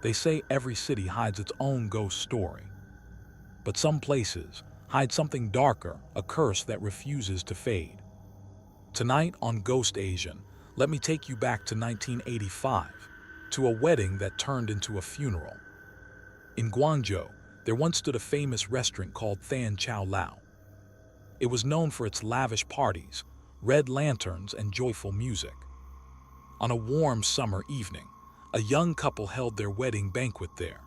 They say every city hides its own ghost story. But some places hide something darker, a curse that refuses to fade. Tonight on Ghost Asian, let me take you back to 1985, to a wedding that turned into a funeral. In Guangzhou, there once stood a famous restaurant called Thanh Chau Lau. It was known for its lavish parties, red lanterns, and joyful music. On a warm summer evening, a young couple held their wedding banquet there.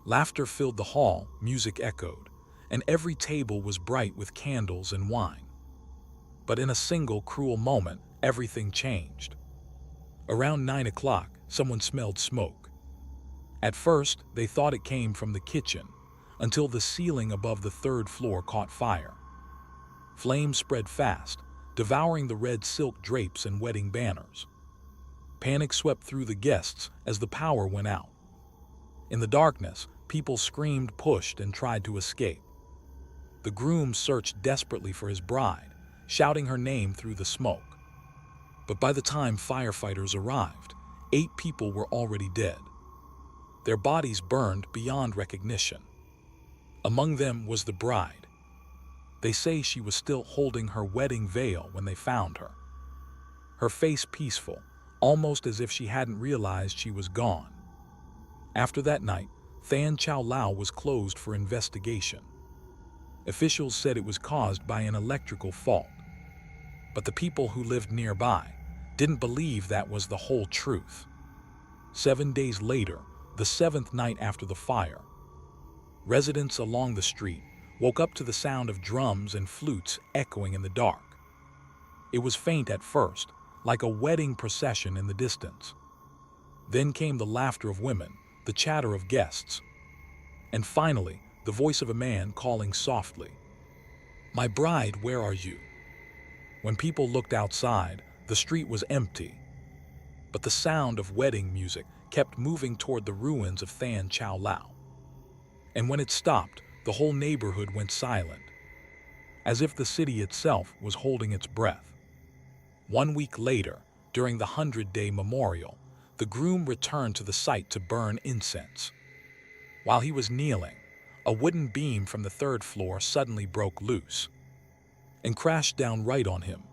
Laughter filled the hall, music echoed, and every table was bright with candles and wine. But in a single cruel moment, everything changed. Around 9 o'clock, someone smelled smoke. At first, they thought it came from the kitchen, until the ceiling above the third floor caught fire. Flames spread fast, devouring the red silk drapes and wedding banners. Panic swept through the guests as the power went out. In the darkness, people screamed, pushed, and tried to escape. The groom searched desperately for his bride, shouting her name through the smoke. But by the time firefighters arrived, 8 people were already dead. Their bodies burned beyond recognition. Among them was the bride. They say she was still holding her wedding veil when they found her. Her face peaceful, almost as if she hadn't realized she was gone. After that night, Thanh Chau Lau was closed for investigation. Officials said it was caused by an electrical fault. But the people who lived nearby didn't believe that was the whole truth. 7 days later, the 7th night after the fire, residents along the street woke up to the sound of drums and flutes echoing in the dark. It was faint at first, like a wedding procession in the distance. Then came the laughter of women, the chatter of guests, and finally, the voice of a man calling softly, "My bride, where are you?" When people looked outside, the street was empty. But the sound of wedding music kept moving toward the ruins of Thanh Chau Lau. And when it stopped, the whole neighborhood went silent, as if the city itself was holding its breath. 1 week later, during the 100-day memorial, the groom returned to the site to burn incense. While he was kneeling, a wooden beam from the 3rd floor suddenly broke loose and crashed down right on him.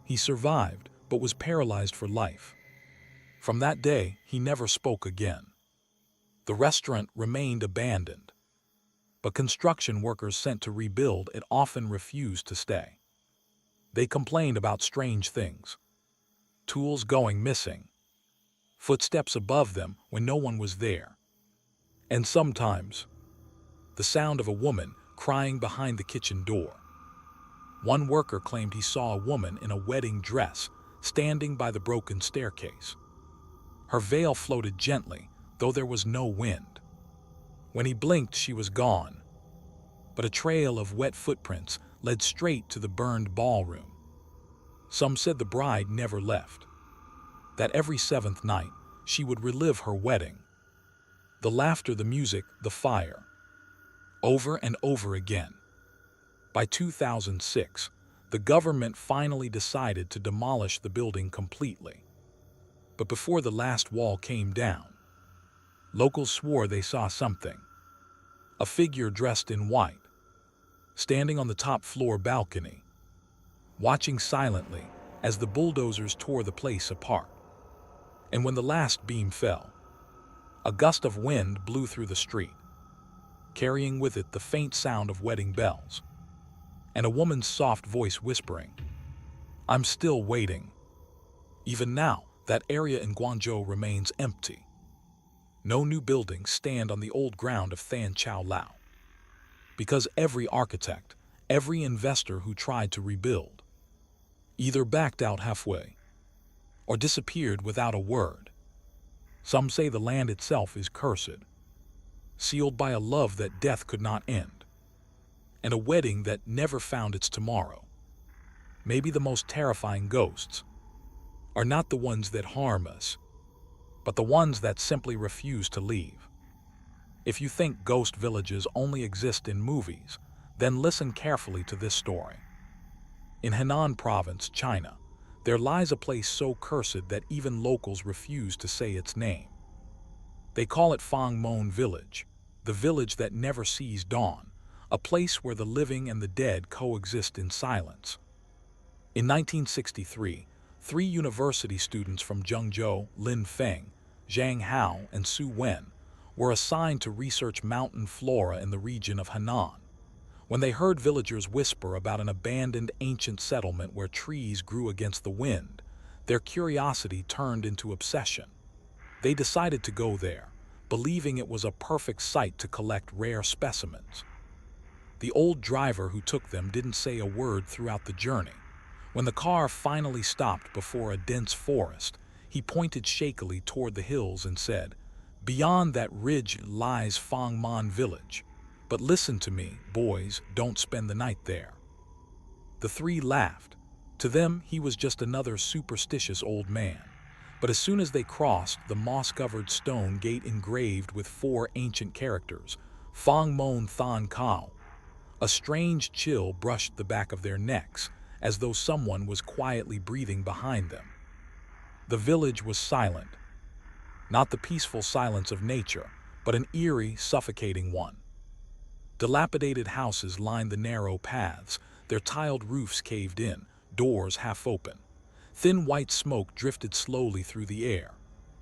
He survived, but was paralyzed for life. From that day, he never spoke again. The restaurant remained abandoned, but construction workers sent to rebuild it often refused to stay. They complained about strange things: tools going missing, footsteps above them when no one was there, and sometimes the sound of a woman crying behind the kitchen door. One worker claimed he saw a woman in a wedding dress standing by the broken staircase. Her veil floated gently, though there was no wind. When he blinked, she was gone. But a trail of wet footprints led straight to the burned ballroom. Some said the bride never left, that every 7th night she would relive her wedding. The laughter, the music, the fire, over and over again. By 2006, the government finally decided to demolish the building completely. But before the last wall came down, locals swore they saw something. A figure dressed in white, standing on the top floor balcony, watching silently as the bulldozers tore the place apart. And when the last beam fell, a gust of wind blew through the street, carrying with it the faint sound of wedding bells, and a woman's soft voice whispering, "I'm still waiting." Even now, that area in Guangzhou remains empty. No new buildings stand on the old ground of Thanh Chau Lau, because every architect, every investor who tried to rebuild, either backed out halfway or disappeared without a word. Some say the land itself is cursed, sealed by a love that death could not end, and a wedding that never found its tomorrow. Maybe the most terrifying ghosts are not the ones that harm us, but the ones that simply refuse to leave. If you think ghost villages only exist in movies, then listen carefully to this story. In Henan Province, China, there lies a place so cursed that even locals refuse to say its name. They call it Phong Village, the village that never sees dawn, a place where the living and the dead coexist in silence. In 1963, three university students from Zhengzhou, Lin Feng, Zhang Hao, and Su Wen, were assigned to research mountain flora in the region of Henan. When they heard villagers whisper about an abandoned ancient settlement where trees grew against the wind, their curiosity turned into obsession. They decided to go there, believing it was a perfect site to collect rare specimens. The old driver who took them didn't say a word throughout the journey. When the car finally stopped before a dense forest, he pointed shakily toward the hills and said, "Beyond that ridge lies Phong Village. But listen to me, boys, don't spend the night there." The three laughed. To them, he was just another superstitious old man. But as soon as they crossed the moss-covered stone gate engraved with four ancient characters, Phong Mon Than Kao, a strange chill brushed the back of their necks, as though someone was quietly breathing behind them. The village was silent. Not the peaceful silence of nature, but an eerie, suffocating one. Dilapidated houses lined the narrow paths, their tiled roofs caved in, doors half open. Thin white smoke drifted slowly through the air.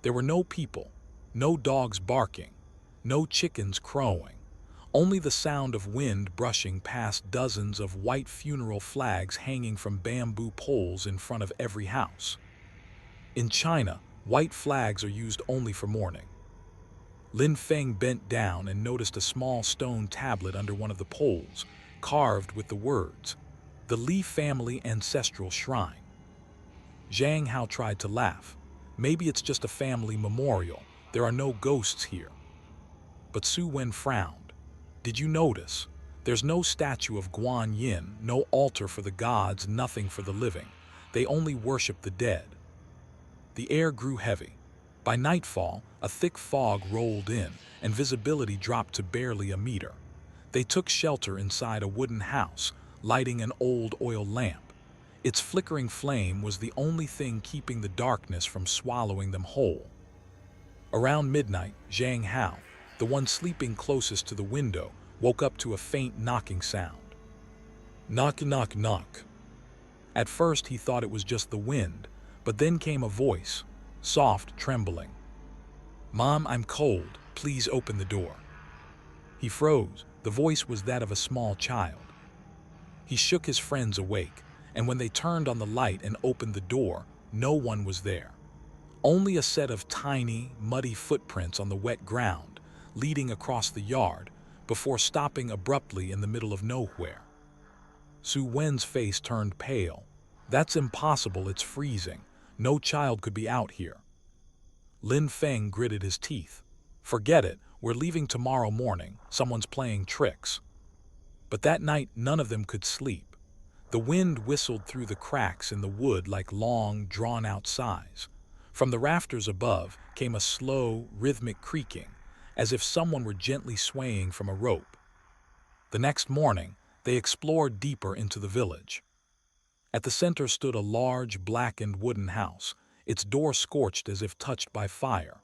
There were no people, no dogs barking, no chickens crowing, only the sound of wind brushing past dozens of white funeral flags hanging from bamboo poles in front of every house. In China, white flags are used only for mourning. Lin Feng bent down and noticed a small stone tablet under one of the poles, carved with the words, "The Li Family Ancestral Shrine." Zhang Hao tried to laugh. "Maybe it's just a family memorial. There are no ghosts here." But Su Wen frowned. "Did you notice? There's no statue of Guan Yin, no altar for the gods, nothing for the living. They only worship the dead." The air grew heavy. By nightfall, a thick fog rolled in, and visibility dropped to barely a meter. They took shelter inside a wooden house, lighting an old oil lamp. Its flickering flame was the only thing keeping the darkness from swallowing them whole. Around midnight, Zhang Hao, the one sleeping closest to the window, woke up to a faint knocking sound. Knock, knock, knock. At first he thought it was just the wind, but then came a voice, soft, trembling. "Mom, I'm cold. Please open the door." He froze. The voice was that of a small child. He shook his friends awake, and when they turned on the light and opened the door, no one was there. Only a set of tiny, muddy footprints on the wet ground, leading across the yard, before stopping abruptly in the middle of nowhere. Su Wen's face turned pale. "That's impossible, it's freezing. No child could be out here." Lin Feng gritted his teeth. "Forget it, we're leaving tomorrow morning, someone's playing tricks." But that night none of them could sleep. The wind whistled through the cracks in the wood like long, drawn-out sighs. From the rafters above came a slow, rhythmic creaking, as if someone were gently swaying from a rope. The next morning, they explored deeper into the village. At the center stood a large, blackened wooden house, its door scorched as if touched by fire.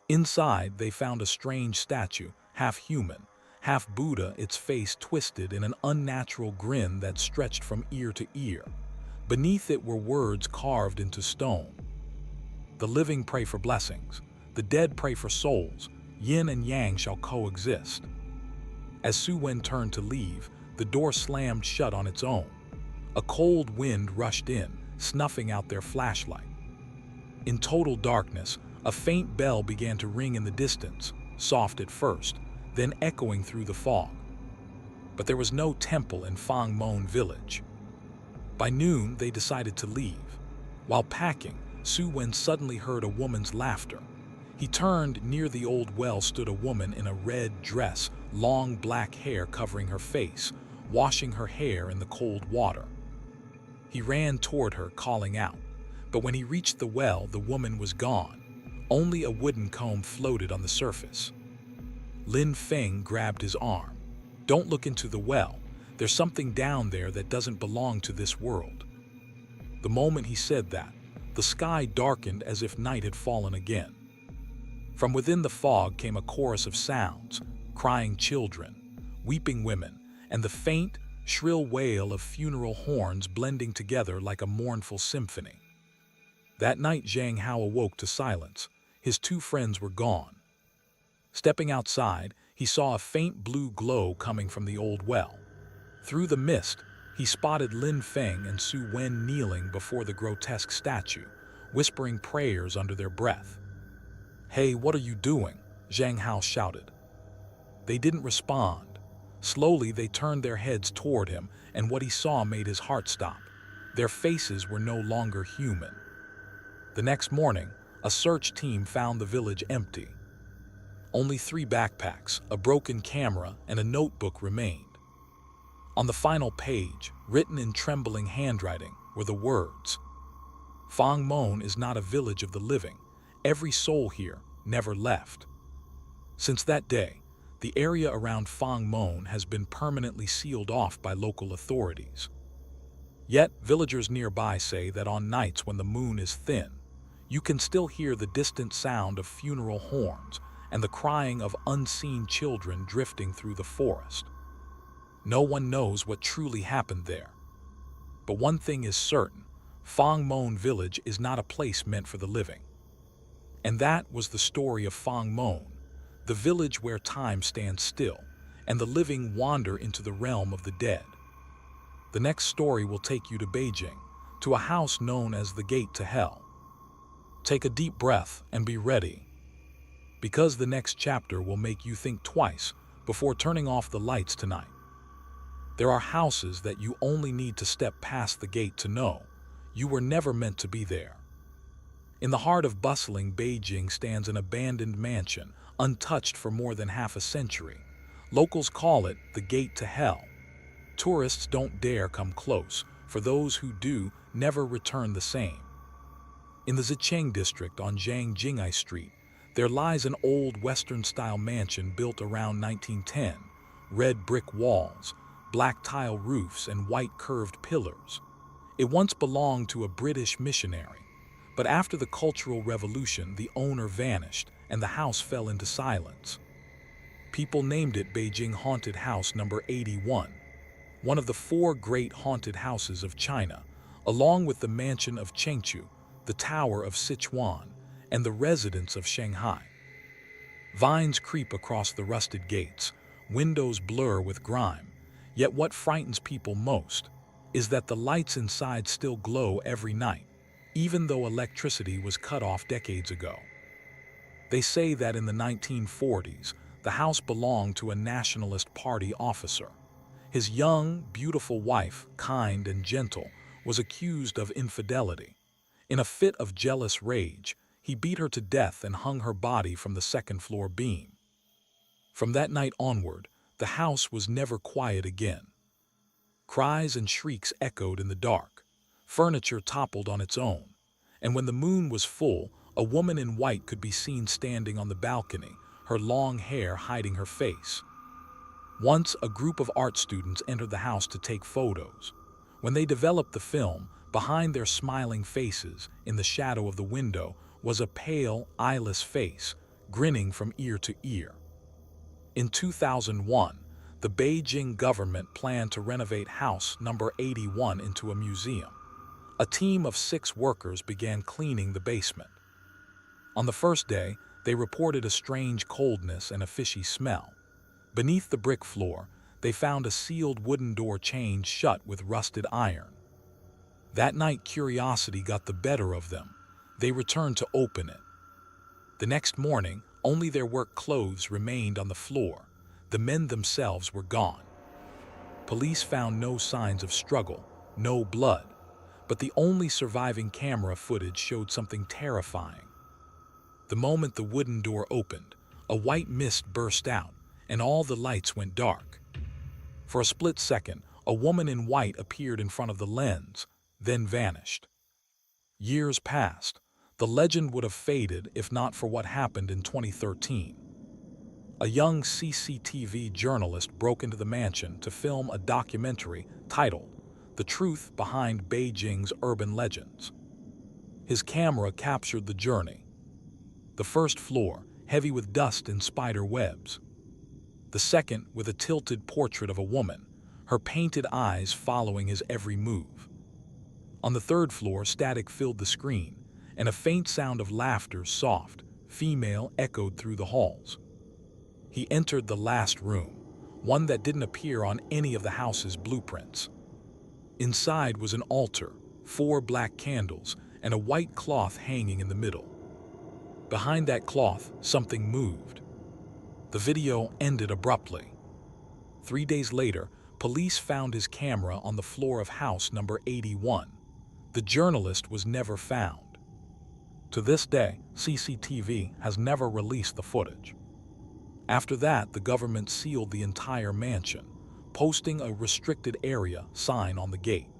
Inside, they found a strange statue, half human, half Buddha, its face twisted in an unnatural grin that stretched from ear to ear. Beneath it were words carved into stone. "The living pray for blessings. The dead pray for souls. Yin and yang shall coexist." As Su Wen turned to leave, the door slammed shut on its own. A cold wind rushed in, snuffing out their flashlight. In total darkness, a faint bell began to ring in the distance, soft at first, then echoing through the fog. But there was no temple in Phong Village. By noon, they decided to leave. While packing, Su Wen suddenly heard a woman's laughter. He turned. Near the old well stood a woman in a red dress, long black hair covering her face, washing her hair in the cold water. He ran toward her, calling out. But when he reached the well, the woman was gone. Only a wooden comb floated on the surface. Lin Feng grabbed his arm. "Don't look into the well. There's something down there that doesn't belong to this world." The moment he said that, the sky darkened as if night had fallen again. From within the fog came a chorus of sounds, crying children, weeping women, and the faint, shrill wail of funeral horns blending together like a mournful symphony. That night Zhang Hao awoke to silence. His two friends were gone. Stepping outside, he saw a faint blue glow coming from the old well. Through the mist, he spotted Lin Feng and Su Wen kneeling before the grotesque statue, whispering prayers under their breath. "Hey, what are you doing?" Zhang Hao shouted. They didn't respond. Slowly, they turned their heads toward him, and what he saw made his heart stop. Their faces were no longer human. The next morning, a search team found the village empty. Only 3 backpacks, a broken camera, and a notebook remained. On the final page, written in trembling handwriting, were the words, "Phong Mon is not a village of the living. Every soul here never left." Since that day, the area around Phong Mon has been permanently sealed off by local authorities. Yet, villagers nearby say that on nights when the moon is thin, you can still hear the distant sound of funeral horns and the crying of unseen children drifting through the forest. No one knows what truly happened there. But one thing is certain, Phong Mon village is not a place meant for the living. And that was the story of Phong Mon, the village where time stands still and the living wander into the realm of the dead. The next story will take you to Beijing, to a house known as the Gate to Hell. Take a deep breath and be ready, because the next chapter will make you think twice before turning off the lights tonight. There are houses that you only need to step past the gate to know you were never meant to be there. In the heart of bustling Beijing stands an abandoned mansion, untouched for more than half a century. Locals call it the Gate to Hell. Tourists don't dare come close, for those who do never return the same. In the Zicheng district on Jiangjingai Street, there lies an old Western-style mansion built around 1910, red brick walls, black tile roofs, and white curved pillars. It once belonged to a British missionary, but after the Cultural Revolution, the owner vanished and the house fell into silence. People named it Beijing Haunted House Number 81, one of the 4 great haunted houses of China, along with the Mansion of Chengchu, the Tower of Sichuan, and the Residence of Shanghai. Vines creep across the rusted gates, windows blur with grime, yet what frightens people most is that the lights inside still glow every night, even though electricity was cut off decades ago. They say that in the 1940s, the house belonged to a Nationalist Party officer. His young, beautiful wife, kind and gentle, was accused of infidelity. In a fit of jealous rage, he beat her to death and hung her body from the second-floor beam. From that night onward, the house was never quiet again. Cries and shrieks echoed in the dark. Furniture toppled on its own, and when the moon was full, a woman in white could be seen standing on the balcony, her long hair hiding her face. Once, a group of art students entered the house to take photos. When they developed the film, behind their smiling faces, in the shadow of the window, was a pale, eyeless face, grinning from ear to ear. In 2001, the Beijing government planned to renovate house number 81 into a museum. A team of 6 workers began cleaning the basement. On the first day, they reported a strange coldness and a fishy smell. Beneath the brick floor, they found a sealed wooden door chained shut with rusted iron. That night, curiosity got the better of them. They returned to open it. The next morning, only their work clothes remained on the floor. The men themselves were gone. Police found no signs of struggle, no blood, but the only surviving camera footage showed something terrifying. The moment the wooden door opened, a white mist burst out, and all the lights went dark. For a split second, a woman in white appeared in front of the lens, then vanished. Years passed. The legend would have faded if not for what happened in 2013. A young CCTV journalist broke into the mansion to film a documentary titled "The Truth Behind Beijing's Urban Legends." His camera captured the journey. The first floor, heavy with dust and spider webs. The second with a tilted portrait of a woman, her painted eyes following his every move. On the third floor, static filled the screen, and a faint sound of laughter, soft, female, echoed through the halls. He entered the last room, one that didn't appear on any of the house's blueprints. Inside was an altar, 4 black candles, and a white cloth hanging in the middle. Behind that cloth, something moved. The video ended abruptly. 3 days later, police found his camera on the floor of house number 81. The journalist was never found. To this day, CCTV has never released the footage. After that, the government sealed the entire mansion, posting a restricted area sign on the gate.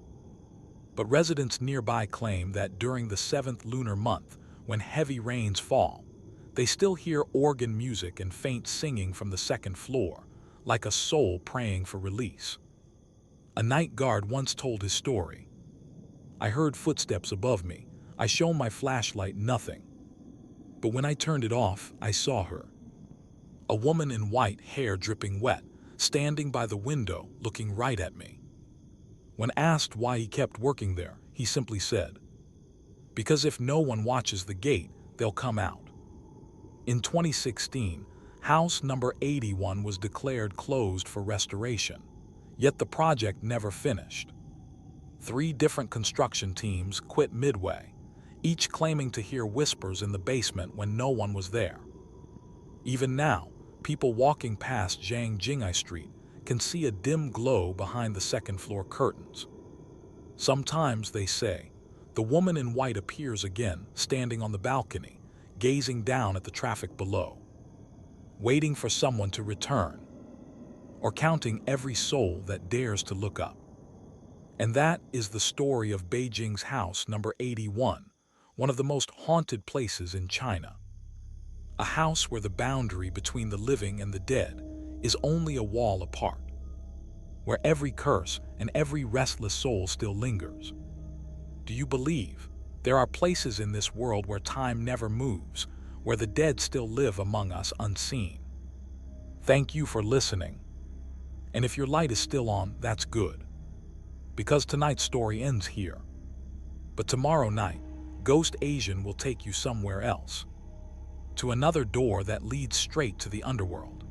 But residents nearby claim that during the 7th lunar month, when heavy rains fall, they still hear organ music and faint singing from the 2nd floor, like a soul praying for release. A night guard once told his story. "I heard footsteps above me. I shone my flashlight, nothing. But when I turned it off, I saw her. A woman in white, hair dripping wet, standing by the window, looking right at me." When asked why he kept working there, he simply said, "Because if no one watches the gate, they'll come out." In 2016, house number 81 was declared closed for restoration, yet the project never finished. 3 different construction teams quit midway, each claiming to hear whispers in the basement when no one was there. Even now, people walking past Zhang Jingai Street can see a dim glow behind the 2nd floor curtains. Sometimes, they say, the woman in white appears again, standing on the balcony, gazing down at the traffic below, waiting for someone to return, or counting every soul that dares to look up. And that is the story of Beijing's house number 81, one of the most haunted places in China. A house where the boundary between the living and the dead is only a wall apart, where every curse and every restless soul still lingers. Do you believe there are places in this world where time never moves, where the dead still live among us unseen? Thank you for listening. And if your light is still on, that's good, because tonight's story ends here. But tomorrow night, Ghost Asian will take you somewhere else, to another door that leads straight to the underworld.